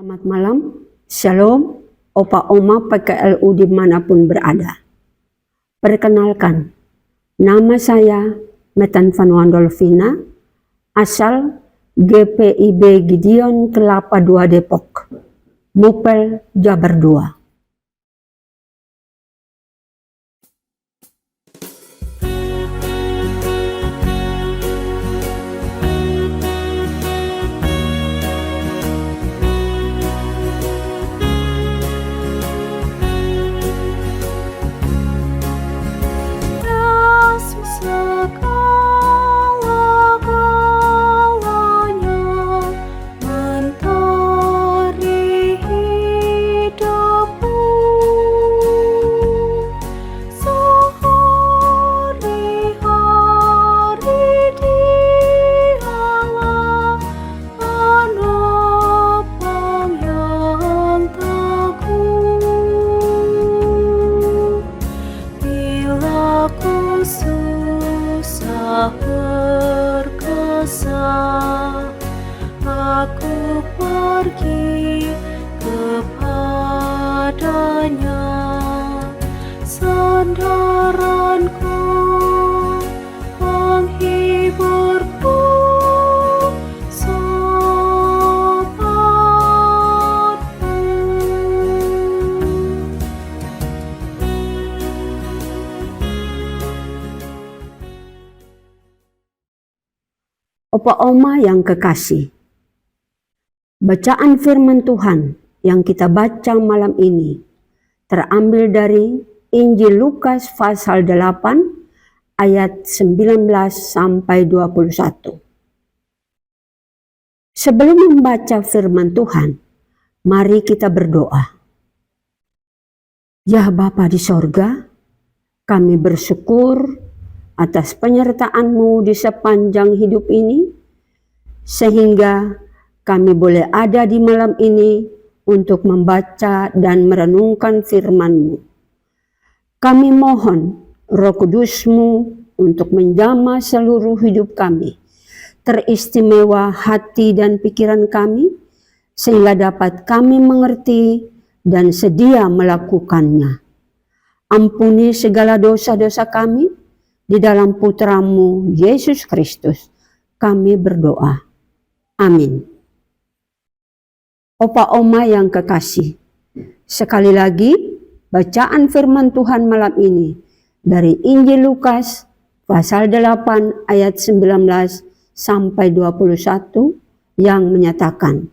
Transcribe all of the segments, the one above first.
Selamat malam, Shalom, Opa Oma PKLU dimanapun berada. Perkenalkan, nama saya Metan Vanuandolvina, asal GPIB Gideon Kelapa II Depok, Mupel Jabar II. Aku pergi kepadanya, sandaranku, penghiburku, sobatku. Opa Oma yang kekasih, bacaan firman Tuhan yang kita baca malam ini terambil dari Injil Lukas pasal 8 ayat 19 sampai 21. Sebelum membaca firman Tuhan, mari kita berdoa. Ya Bapa di sorga, kami bersyukur atas penyertaan-Mu di sepanjang hidup ini, sehingga kami boleh ada di malam ini untuk membaca dan merenungkan firman-Mu. Kami mohon Roh Kudus-Mu untuk menjamah seluruh hidup kami, teristimewa hati dan pikiran kami, sehingga dapat kami mengerti dan sedia melakukannya. Ampuni segala dosa-dosa kami, di dalam Putra-Mu Yesus Kristus kami berdoa. Amin. Opa Oma yang kekasih, sekali lagi bacaan firman Tuhan malam ini dari Injil Lukas pasal 8 ayat 19 sampai 21 yang menyatakan,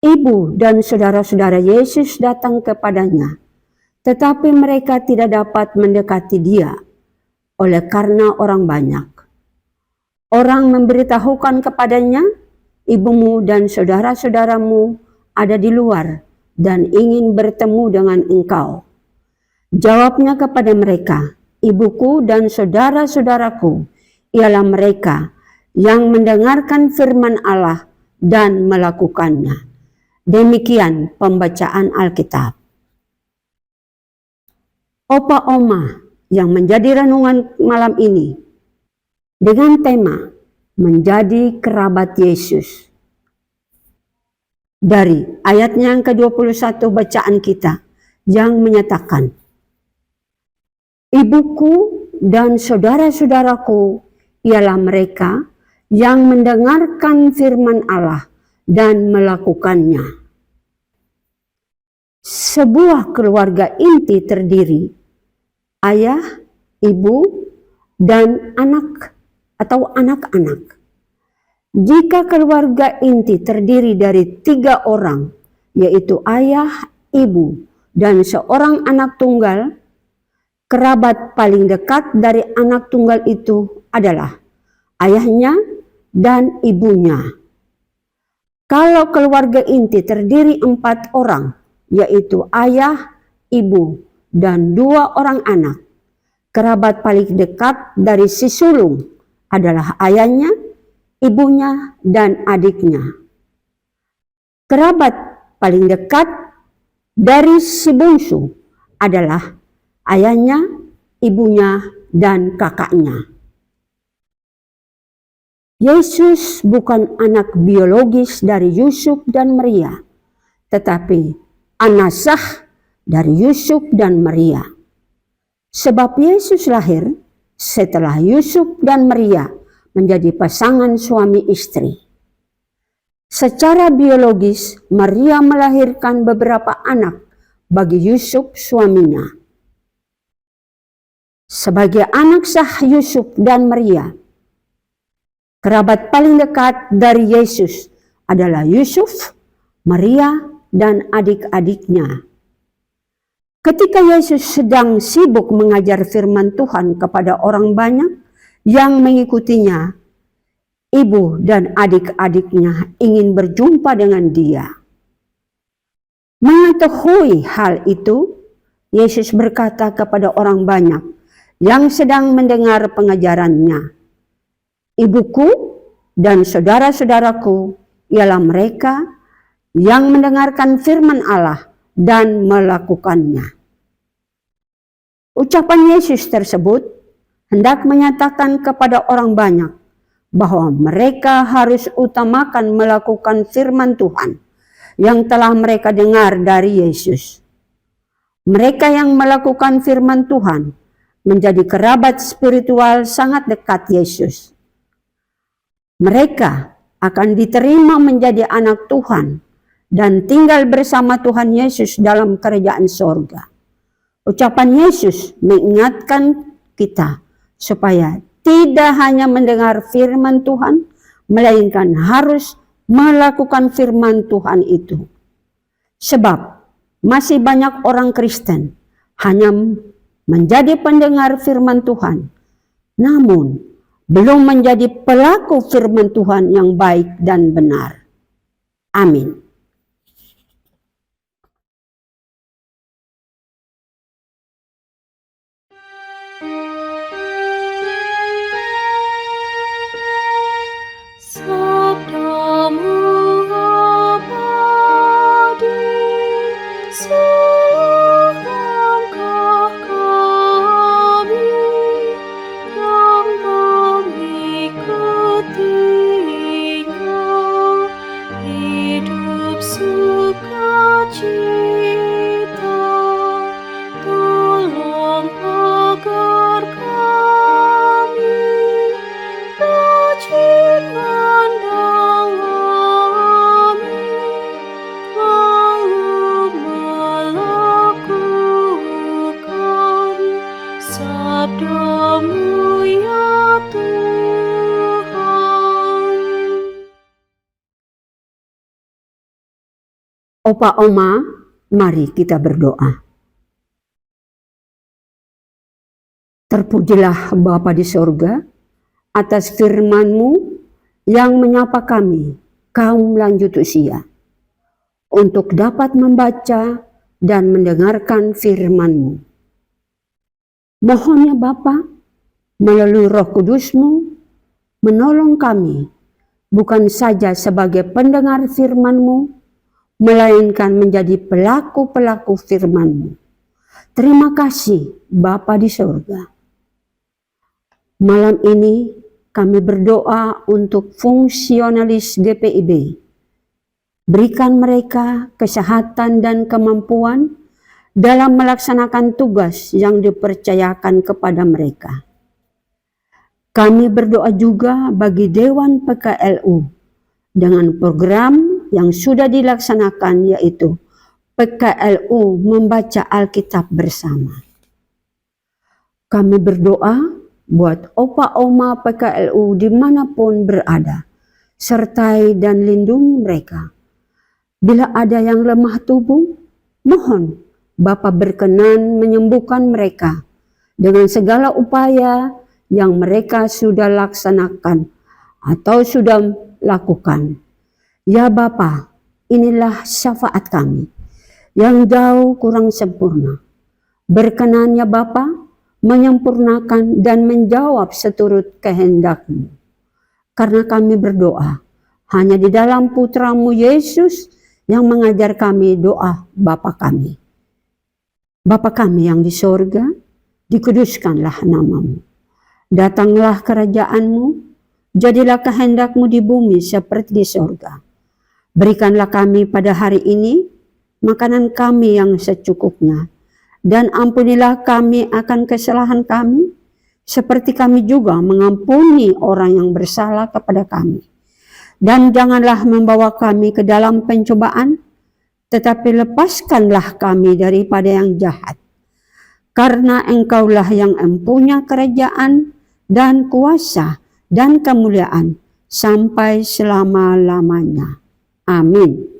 Ibu dan saudara-saudara Yesus datang kepadanya, tetapi mereka tidak dapat mendekati dia oleh karena orang banyak. Orang memberitahukan kepadanya, ibumu dan saudara-saudaramu ada di luar dan ingin bertemu dengan engkau. Jawabnya kepada mereka, ibuku dan saudara-saudaraku ialah mereka yang mendengarkan firman Allah dan melakukannya. Demikian pembacaan Alkitab. Opa Oma yang menjadi renungan malam ini dengan tema menjadi kerabat Yesus. Dari ayatnya yang ke-21 bacaan kita yang menyatakan, Ibuku dan saudara-saudaraku ialah mereka yang mendengarkan firman Allah dan melakukannya. Sebuah keluarga inti terdiri ayah, ibu, dan anak atau anak-anak. Jika keluarga inti terdiri dari 3 orang, yaitu ayah, ibu, dan seorang anak tunggal, kerabat paling dekat dari anak tunggal itu adalah ayahnya dan ibunya. Kalau keluarga inti terdiri 4 orang, yaitu ayah, ibu, dan 2 orang anak, kerabat paling dekat dari si sulung adalah ayahnya, ibunya, dan adiknya. Kerabat paling dekat dari si bungsu adalah ayahnya, ibunya, dan kakaknya. Yesus bukan anak biologis dari Yusuf dan Maria, tetapi anak sah dari Yusuf dan Maria. Sebab Yesus lahir setelah Yusuf dan Maria menjadi pasangan suami istri. Secara biologis, Maria melahirkan beberapa anak bagi Yusuf suaminya. Sebagai anak sah Yusuf dan Maria, kerabat paling dekat dari Yesus adalah Yusuf, Maria, dan adik-adiknya. Ketika Yesus sedang sibuk mengajar firman Tuhan kepada orang banyak yang mengikutinya, ibu dan adik-adiknya ingin berjumpa dengan dia. Mengetahui hal itu, Yesus berkata kepada orang banyak yang sedang mendengar pengajarannya, "Ibuku dan saudara-saudaraku ialah mereka yang mendengarkan firman Allah dan melakukannya." Ucapan Yesus tersebut hendak menyatakan kepada orang banyak bahwa mereka harus utamakan melakukan firman Tuhan yang telah mereka dengar dari Yesus. Mereka yang melakukan firman Tuhan menjadi kerabat spiritual sangat dekat Yesus. Mereka akan diterima menjadi anak Tuhan dan tinggal bersama Tuhan Yesus dalam kerajaan sorga. Ucapan Yesus mengingatkan kita supaya tidak hanya mendengar firman Tuhan, melainkan harus melakukan firman Tuhan itu. Sebab masih banyak orang Kristen hanya menjadi pendengar firman Tuhan, namun belum menjadi pelaku firman Tuhan yang baik dan benar. Amin. Sabdamu abadi, seluruh langkah kami yang mengikutinya, hidup sukacita, tolong agar kami rajin mendalami, lalu melakukan sabdamu ya Tuhan. Opa Oma, mari kita berdoa. Terpujilah Bapa di sorga atas firman-Mu yang menyapa kami, kaum lanjut usia, untuk dapat membaca dan mendengarkan firman-Mu. Mohon ya Bapa, melalui Roh Kudus-Mu, menolong kami, bukan saja sebagai pendengar firman-Mu, melainkan menjadi pelaku-pelaku firman-Mu. Terima kasih Bapa di sorga. Malam ini kami berdoa untuk fungsionalis GPIB. Berikan mereka kesehatan dan kemampuan dalam melaksanakan tugas yang dipercayakan kepada mereka. Kami berdoa juga bagi Dewan PKLU dengan program yang sudah dilaksanakan, yaitu PKLU membaca Alkitab bersama. Kami berdoa buat Opa Oma PKLU dimanapun berada, sertai dan lindungi mereka. Bila ada yang lemah tubuh, mohon Bapa berkenan menyembuhkan mereka dengan segala upaya yang mereka sudah laksanakan atau sudah lakukan. Ya Bapa, inilah syafaat kami yang jauh kurang sempurna. Berkenan ya Bapa, menyempurnakan dan menjawab seturut kehendak-Mu. Karena kami berdoa hanya di dalam Putra-Mu Yesus yang mengajar kami doa Bapa kami. Bapa kami yang di sorga, dikuduskanlah nama-Mu. Datanglah kerajaan-Mu, jadilah kehendak-Mu di bumi seperti di sorga. Berikanlah kami pada hari ini makanan kami yang secukupnya. Dan ampunilah kami akan kesalahan kami, seperti kami juga mengampuni orang yang bersalah kepada kami. Dan janganlah membawa kami ke dalam pencobaan, tetapi lepaskanlah kami daripada yang jahat. Karena Engkaulah yang empunya kerajaan dan kuasa dan kemuliaan sampai selama-lamanya. Amin.